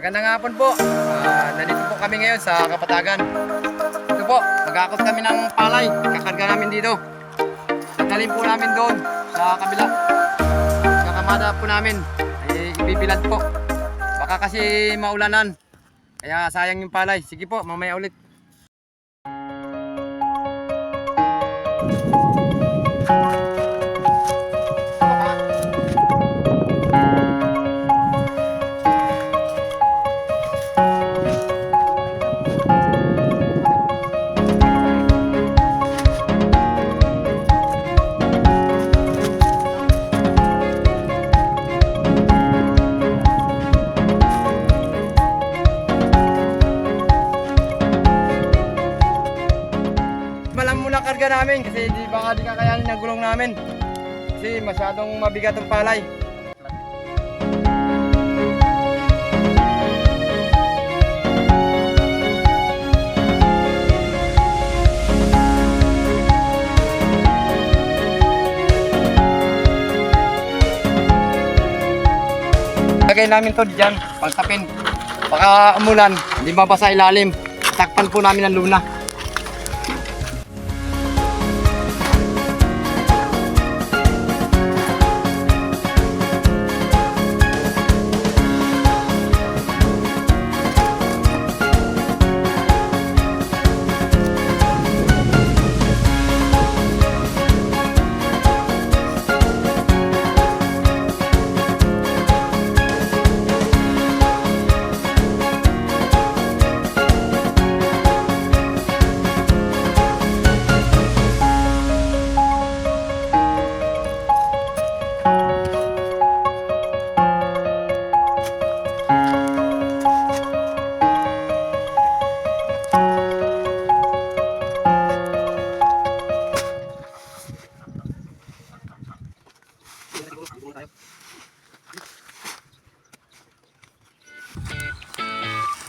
Magandang hapon po. Nandito po kami ngayon sa Kapatagan. Ito po, mag-aakot kami ng palay. Kakarga namin dito. Dadalhin po namin doon sa kabila. Kakamada po namin. Ay ibibilad po. Baka kasi maulanan. Kaya sayang yung palay. Sige po, mamaya ulit. Malam muna karga namin kasi baka di kakayanin ng gulong namin. Kasi masyadong mabigat ang palay. Lagay namin to diyan, pagtapin. Baka umulan, hindi mabasa ilalim. Takpan po namin ng luna.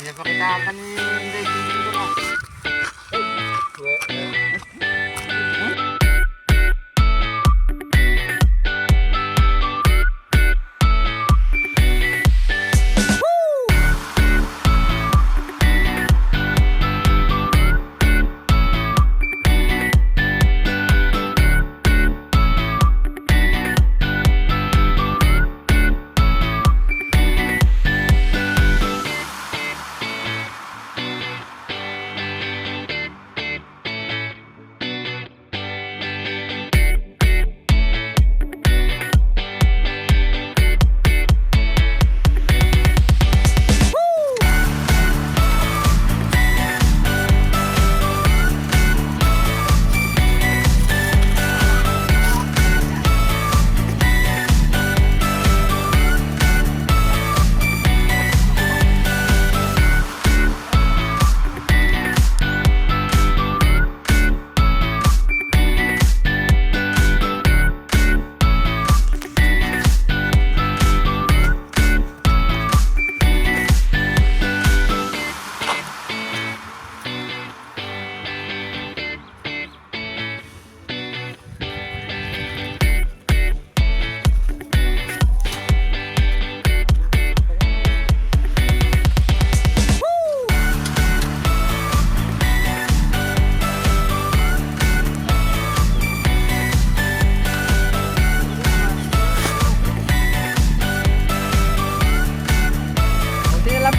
Pinapakita ni Inday dito na.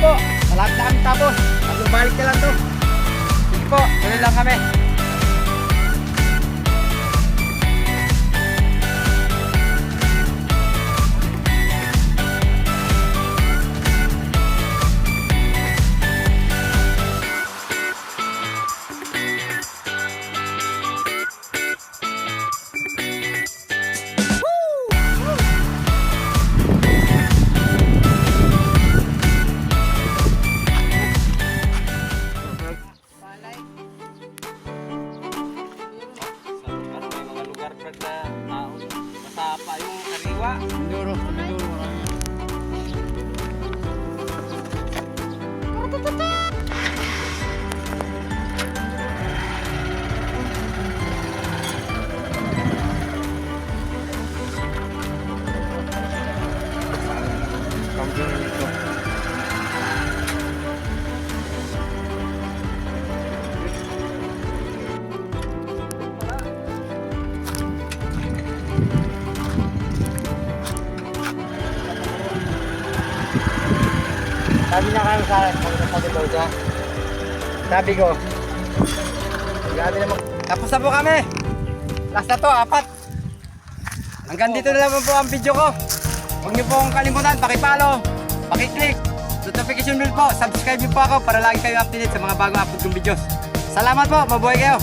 Po, malapit na kami tapos. Balik na lang to. Sige po, tuloy lang kami. Sabi niya kayo sa akin, pag daw siya. Sabi ko, grabe naman. Tapos na po kami. Last na to, 4. Hanggang dito na lang po ang video ko. Huwag niyo pong kalimutan, paki-follow, paki-click, notification bell po, subscribe niyo po ako para lagi kayo updated sa mga bagong upload kong videos. Salamat po, mabuhay kayo.